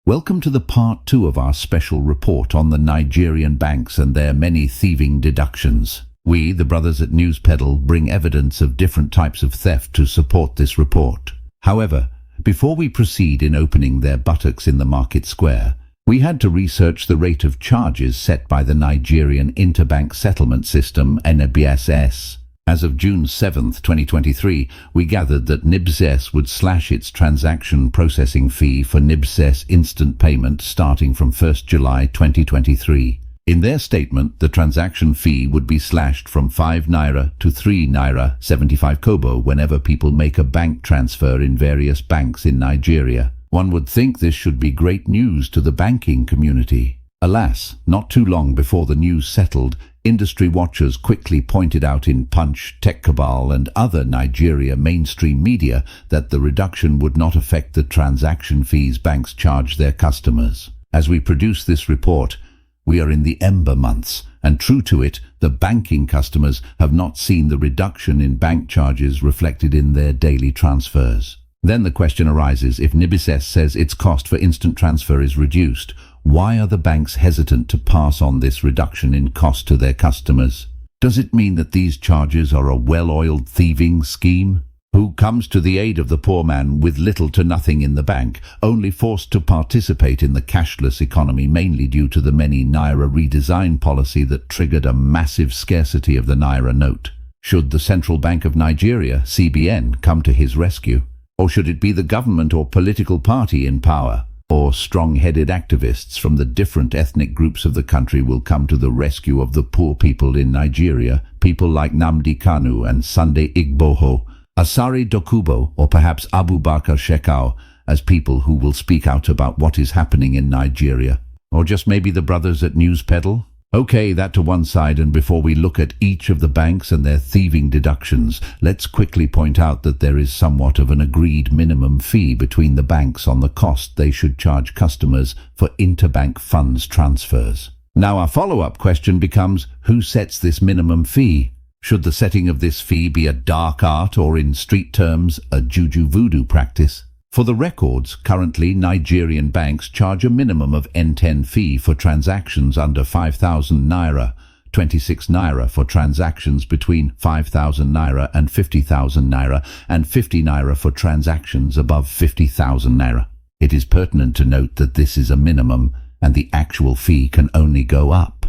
Welcome to the part 2 of our special report on the Nigerian banks and their many thieving deductions. We, the brothers at News Peddle, bring evidence of different types of theft to support this report. However, before we proceed in opening their buttocks in the market square, we had to research the rate of charges set by the Nigerian Interbank Settlement System, NIBSS. As of June 7, 2023, we gathered that NIBSS would slash its transaction processing fee for NIBSS instant payment starting from 1st July 2023. In their statement, the transaction fee would be slashed from 5 naira to 3 naira 75 kobo whenever people make a bank transfer in various banks in Nigeria. One would think this should be great news to the banking community. Alas, not too long before the news settled, industry watchers quickly pointed out in Punch, Tech Cabal and other Nigeria mainstream media that the reduction would not affect the transaction fees banks charge their customers. As we produce this report, we are in the Ember months, and true to it, the banking customers have not seen the reduction in bank charges reflected in their daily transfers. Then the question arises, if NIBSS says its cost for instant transfer is reduced, why are the banks hesitant to pass on this reduction in cost to their customers? Does it mean that these charges are a well-oiled thieving scheme? Who comes to the aid of the poor man with little to nothing in the bank, only forced to participate in the cashless economy mainly due to the many Naira redesign policy that triggered a massive scarcity of the Naira note? Should the Central Bank of Nigeria, CBN, come to his rescue? Or should it be the government or political party in power? Or strong-headed activists from the different ethnic groups of the country will come to the rescue of the poor people in Nigeria, people like Nnamdi Kanu and Sunday Igboho, Asari Dokubo, or perhaps Abubakar Shekau, as people who will speak out about what is happening in Nigeria? Or just maybe the brothers at News Peddle? Okay, that to one side, and before we look at each of the banks and their thieving deductions, let's quickly point out that there is somewhat of an agreed minimum fee between the banks on the cost they should charge customers for interbank funds transfers. Now our follow-up question becomes, who sets this minimum fee? Should the setting of this fee be a dark art or, in street terms, a juju voodoo practice? For the records, currently Nigerian banks charge a minimum of N10 fee for transactions under 5,000 naira, 26 naira for transactions between 5,000 naira and 50,000 naira, and 50 naira for transactions above 50,000 naira. It is pertinent to note that this is a minimum and the actual fee can only go up.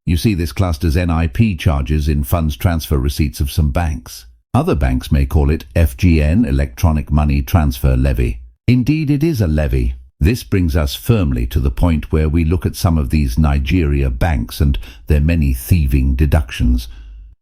You see this classed as NIP charges in funds transfer receipts of some banks. Other banks may call it FGN, Electronic Money Transfer Levy. Indeed, it is a levy. This brings us firmly to the point where we look at some of these Nigeria banks and their many thieving deductions.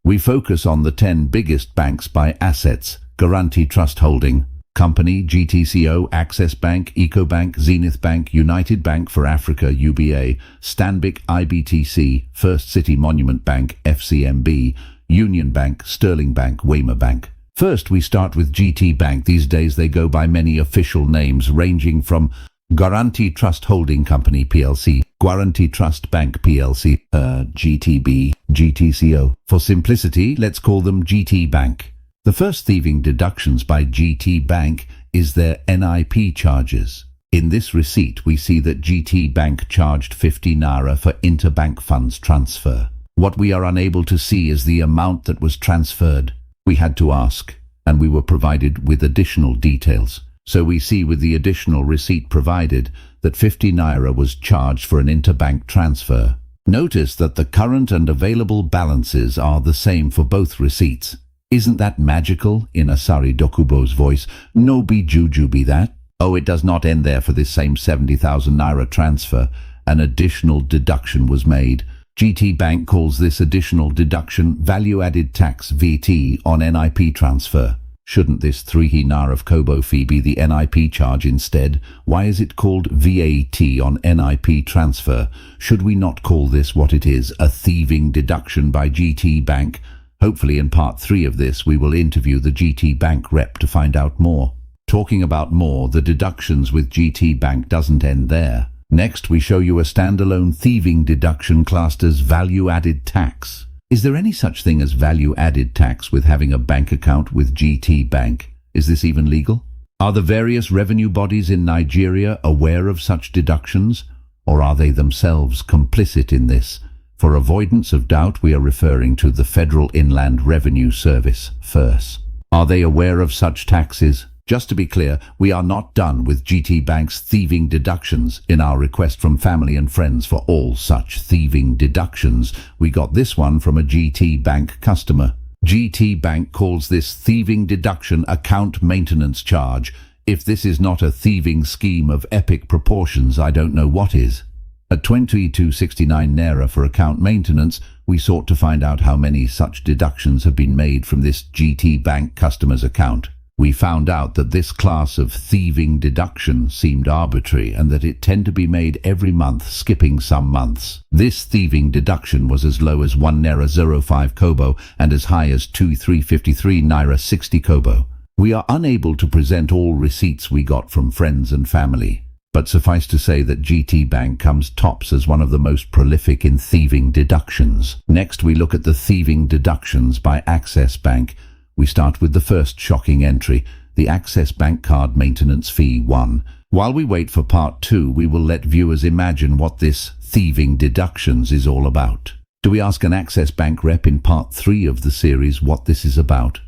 We focus on the 10 biggest banks by assets: Guaranty Trust Holding Company, GTCO, Access Bank, Ecobank, Zenith Bank, United Bank for Africa, UBA, Stanbic IBTC, First City Monument Bank, FCMB, Union Bank, Sterling Bank, Wema Bank. First, we start with GT Bank. These days they go by many official names ranging from Guaranty Trust Holding Company PLC, Guaranty Trust Bank PLC, GTB, GTCO. For simplicity, let's call them GT Bank. The first thieving deductions by GT Bank is their NIP charges. In this receipt, we see that GT Bank charged 50 naira for interbank funds transfer. What we are unable to see is the amount that was transferred. We had to ask, and we were provided with additional details. So we see with the additional receipt provided that 50 naira was charged for an interbank transfer. Notice that the current and available balances are the same for both receipts. Isn't that magical? In Asari Dokubo's voice. No be juju be that. Oh, it does not end there. For this same 70,000 naira transfer, an additional deduction was made. GT Bank calls this additional deduction value-added tax VT on NIP transfer. Shouldn't this 3 naira of Kobo fee be the NIP charge instead? Why is it called VAT on NIP transfer? Should we not call this what it is, a thieving deduction by GT Bank? Hopefully in part 3 of this we will interview the GT Bank rep to find out more. Talking about more, the deductions with GT Bank doesn't end there. Next, we show you a standalone thieving deduction classed as value-added tax. Is there any such thing as value-added tax with having a bank account with GT Bank? Is this even legal? Are the various revenue bodies in Nigeria aware of such deductions, or are they themselves complicit in this? For avoidance of doubt, we are referring to the Federal Inland Revenue Service first. Are they aware of such taxes? Just to be clear, we are not done with GT Bank's thieving deductions. In our request from family and friends for all such thieving deductions, we got this one from a GT Bank customer. GT Bank calls this thieving deduction account maintenance charge. If this is not a thieving scheme of epic proportions, I don't know what is. At 2269 naira for account maintenance, we sought to find out how many such deductions have been made from this GT Bank customer's account. We found out that this class of thieving deduction seemed arbitrary and that it tended to be made every month, skipping some months. This thieving deduction was as low as 1 naira 05 kobo and as high as 2353 naira 60 kobo. We are unable to present all receipts we got from friends and family, but suffice to say that GT Bank comes tops as one of the most prolific in thieving deductions. Next, we look at the thieving deductions by Access Bank. We start with the first shocking entry, the Access Bank card maintenance fee 1. While we wait for part 2, we will let viewers imagine what this thieving deductions is all about. Do we ask an Access Bank rep in part 3 of the series what this is about?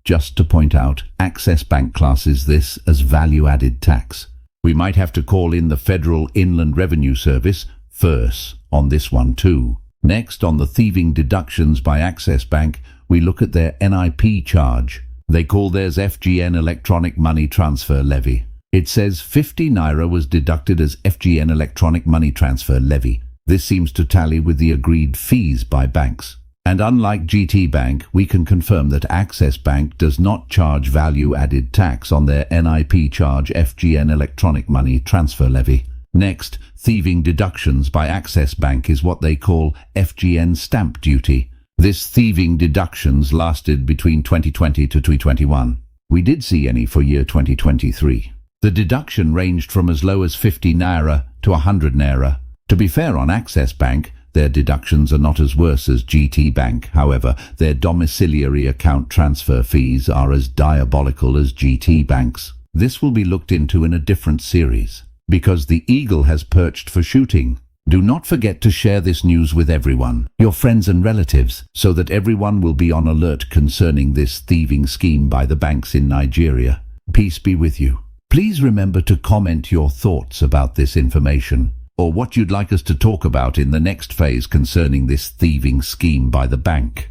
Just to point out, Access Bank classes this as value-added tax. We might have to call in the Federal Inland Revenue Service first on this one too. Next, on the thieving deductions by Access Bank, we look at their NIP charge. They call theirs FGN Electronic Money Transfer Levy. It says 50 naira was deducted as FGN Electronic Money Transfer Levy. This seems to tally with the agreed fees by banks. And unlike GT Bank, we can confirm that Access Bank does not charge value-added tax on their NIP charge FGN Electronic Money Transfer Levy. Next, thieving deductions by Access Bank is what they call FGN Stamp Duty. This thieving deductions lasted between 2020 to 2021. We did see any for year 2023. The deduction ranged from as low as 50 naira to 100 naira. To be fair on Access Bank, their deductions are not as worse as GT Bank. However, their domiciliary account transfer fees are as diabolical as GT Bank's. This will be looked into in a different series, because the eagle has perched for shooting. Do not forget to share this news with everyone, your friends and relatives, so that everyone will be on alert concerning this thieving scheme by the banks in Nigeria. Peace be with you. Please remember to comment your thoughts about this information, or what you'd like us to talk about in the next phase concerning this thieving scheme by the bank.